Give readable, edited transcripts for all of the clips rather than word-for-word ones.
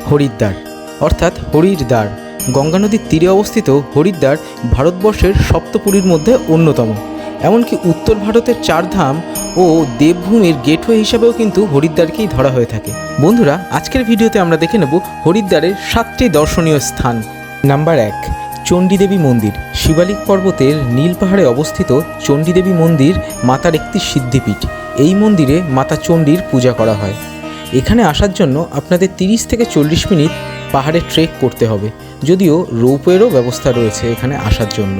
হরিদ্বার অর্থাৎ হরির দ্বার গঙ্গা নদীর তীরে অবস্থিত হরিদ্বার ভারতবর্ষের সপ্তপুরীর মধ্যে অন্যতম। এমনকি উত্তর ভারতের চারধাম ও দেবভূমির গেটওয়ে হিসাবেও কিন্তু হরিদ্বারকেই ধরা হয়ে থাকে। বন্ধুরা, আজকের ভিডিওতে আমরা দেখে নেব হরিদ্বারের 7টি দর্শনীয় স্থান। নাম্বার 1, চণ্ডীদেবী মন্দির। শিবালিক পর্বতের নীল পাহাড়ে অবস্থিত চণ্ডীদেবী মন্দির মাতার একটি সিদ্ধিপীঠ। এই মন্দিরে মাতা চণ্ডীর পূজা করা হয়। এখানে আসার জন্য আপনাদের 30 থেকে 40 মিনিট পাহাড়ে ট্রেক করতে হবে, যদিও রোপওয়েরও ব্যবস্থা রয়েছে এখানে আসার জন্য।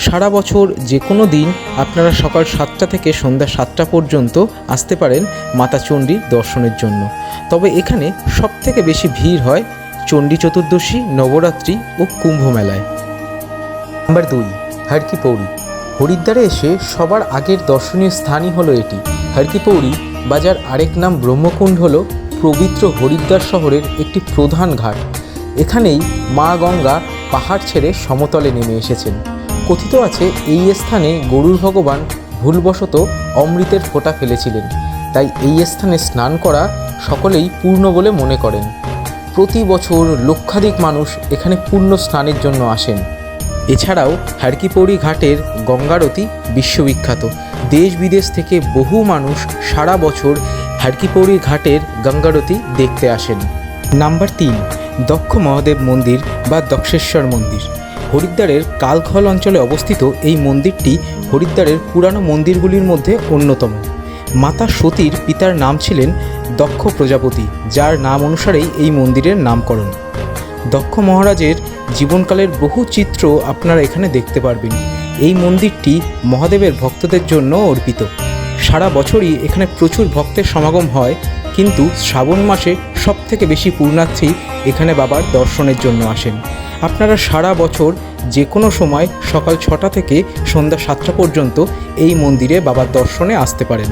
সারা বছর যে কোনো দিন আপনারা সকাল 7টা থেকে সন্ধ্যা 7টা পর্যন্ত আসতে পারেন মাতা চণ্ডীর দর্শনের জন্য। তবে এখানে সবথেকে বেশি ভিড় হয় চণ্ডী চতুর্দশী, নবরাত্রি ও কুম্ভ মেলায়। নাম্বার 2, হর কি পৌড়ি। হরিদ্বারে এসে সবার আগের দর্শনীয় স্থানই হলো এটি। হর কি পৌড়ি বাজার আরেক নাম ব্রহ্মকুণ্ড হলো পবিত্র হরিদ্বার শহরের একটি প্রধান ঘাট। এখানেই মা গঙ্গা পাহাড় ছেড়ে সমতলে নেমে এসেছেন। কথিত আছে এই স্থানে গরুর ভগবান ভুলবশত অমৃতের ফোঁটা ফেলেছিলেন, তাই এই স্থানে স্নান করা সকলেই পূর্ণ বলে মনে করেন। প্রতি বছর লক্ষাধিক মানুষ এখানে পূর্ণ স্নানের জন্য আসেন। এছাড়াও হর কি পৌড়ি ঘাটের গঙ্গারতি বিশ্ববিখ্যাত। দেশ বিদেশ থেকে বহু মানুষ সারা বছর হর কি পৌড়ি ঘাটের গঙ্গারতি দেখতে আসেন। নাম্বার 3, দক্ষ মহাদেব মন্দির বা দক্ষেশ্বর মন্দির। হরিদ্বারের কালখল অঞ্চলে অবস্থিত এই মন্দিরটি হরিদ্বারের পুরানো মন্দিরগুলির মধ্যে অন্যতম। মাতা সতীর পিতার নাম ছিলেন দক্ষ প্রজাপতি, যার নাম অনুসারেই এই মন্দিরের নামকরণ। দক্ষ মহারাজের জীবনকালের বহু চিত্র আপনারা এখানে দেখতে পারবেন। এই মন্দিরটি মহাদেবের ভক্তদের জন্য অর্পিত। সারা বছরই এখানে প্রচুর ভক্তের সমাগম হয়, কিন্তু শ্রাবণ মাসে সবথেকে বেশি পুণ্যার্থী এখানে বাবার দর্শনের জন্য আসেন। আপনারা সারা বছর যে কোনো সময় সকাল 6টা থেকে সন্ধ্যা 7টা পর্যন্ত এই মন্দিরে বাবার দর্শনে আসতে পারেন।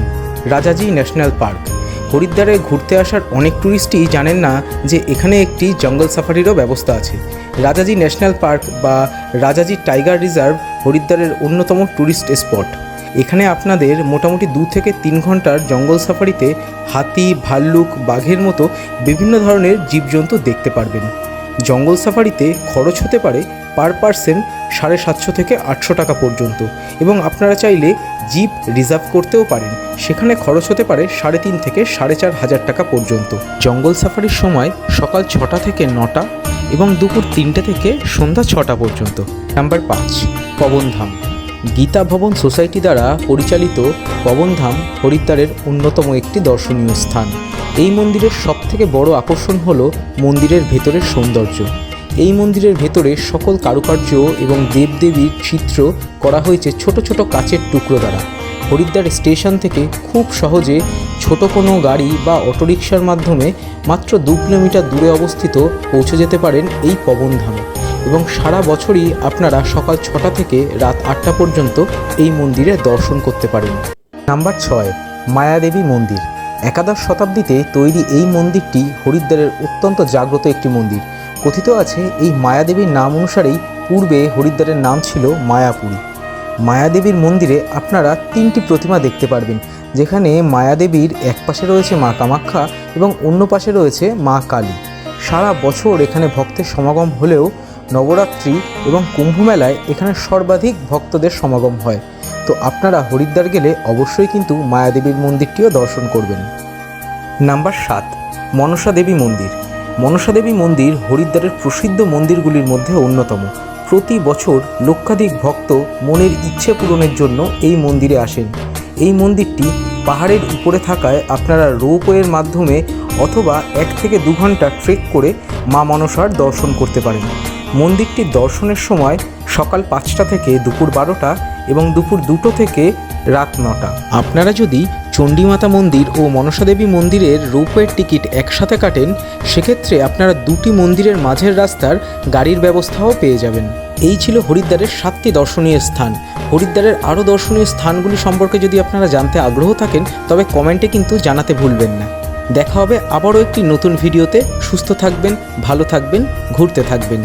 Rajaji national park. হরিদ্বারে ঘুরতে আসার অনেক ট্যুরিস্টই জানেন না যে এখানে একটি জঙ্গল সাফারিরও ব্যবস্থা আছে। রাজাজি ন্যাশনাল পার্ক বা রাজাজি টাইগার রিজার্ভ হরিদ্বারের অন্যতম ট্যুরিস্ট স্পট। এখানে আপনাদের মোটামুটি 2 থেকে 3 ঘন্টার জঙ্গল সাফারিতে হাতি, ভাল্লুক, বাঘের মতো বিভিন্ন ধরনের জীবজন্তু দেখতে পারবেন। জঙ্গল সাফারিতে খরচ হতে পারে পার পারসন 750 থেকে 800 টাকা পর্যন্ত, এবং আপনারা চাইলে জিপ রিজার্ভ করতেও পারেন। সেখানে খরচ হতে পারে 3.5 থেকে 4,500 টাকা পর্যন্ত। জঙ্গল সাফারির সময় সকাল 6টা থেকে 9টা এবং দুপুর 3টে থেকে সন্ধ্যা 6টা পর্যন্ত। নাম্বার 5, পবনধাম। গীতা ভবন সোসাইটি দ্বারা পরিচালিত পবনধাম হরিদ্বারের অন্যতম একটি দর্শনীয় স্থান। এই মন্দিরের সবথেকে বড় আকর্ষণ হলো মন্দিরের ভেতরের সৌন্দর্য। এই মন্দিরের ভেতরে সকল কারুকার্য এবং দেবদেবীর চিত্র করা হয়েছে ছোট ছোট কাচের টুকরো দ্বারা। হরিদ্বার স্টেশন থেকে খুব সহজে ছোট কোনো গাড়ি বা অটোরিকশার মাধ্যমে মাত্র 2 কিলোমিটার দূরে অবস্থিত পৌঁছে যেতে পারেন এই পবনধামে, এবং সারা বছরই আপনারা সকাল 6টা থেকে রাত 8টা পর্যন্ত এই মন্দিরে দর্শন করতে পারেন। নাম্বার 6, মায়াদেবী মন্দির। একাদশ শতাব্দীতে তৈরি এই মন্দিরটি হরিদ্বারের অত্যন্ত জাগ্রত একটি মন্দির। কথিত আছে এই মায়াদেবীর নাম অনুসারেই পূর্বে হরিদ্বারের নাম ছিল মায়াপুরী। মায়াদেবীর মন্দিরে আপনারা 3টি প্রতিমা দেখতে পারবেন, যেখানে মায়াদেবীর এক পাশে রয়েছে মা কামাখ্যা এবং অন্য পাশে রয়েছে মা কালী। সারা বছর এখানে ভক্তের সমাগম হলেও নবরাত্রি এবং কুম্ভ মেলায় এখানে সর্বাধিক ভক্তদের সমাগম হয়। তো আপনারা হরিদ্বার গেলে অবশ্যই কিন্তু মায়াদেবীর মন্দিরটিও দর্শন করবেন। নাম্বার 7, মনসা দেবী মন্দির। মনসা দেবী মন্দির হরিদ্বারের প্রসিদ্ধ মন্দিরগুলির মধ্যে অন্যতম। প্রতি বছর লক্ষাধিক ভক্ত মনের ইচ্ছে পূরণের জন্য এই মন্দিরে আসেন। এই মন্দিরটি পাহাড়ের উপরে থাকায় আপনারা রোপওয়ের মাধ্যমে অথবা 1 থেকে 2 ঘন্টা ট্রেক করে মা মনসার দর্শন করতে পারেন। মন্দিরটি দর্শনের সময় সকাল 5টা থেকে দুপুর 12টা এবং দুপুর 2টো থেকে রাত 9টা। আপনারা যদি চণ্ডীমাতা মন্দির ও মনসা দেবী মন্দিরের রোপওয়ের টিকিট একসাথে কাটেন, সেক্ষেত্রে আপনারা 2টি মন্দিরের মাঝের রাস্তার গাড়ির ব্যবস্থাও পেয়ে যাবেন। এই ছিল হরিদ্বারের 7টি দর্শনীয় স্থান। হরিদ্বারের আরও দর্শনীয় স্থানগুলি সম্পর্কে যদি আপনারা জানতে আগ্রহ থাকেন, তবে কমেন্টে কিন্তু জানাতে ভুলবেন না। দেখা হবে আবারও একটি নতুন ভিডিওতে। সুস্থ থাকবেন, ভালো থাকবেন, ঘুরতে থাকবেন।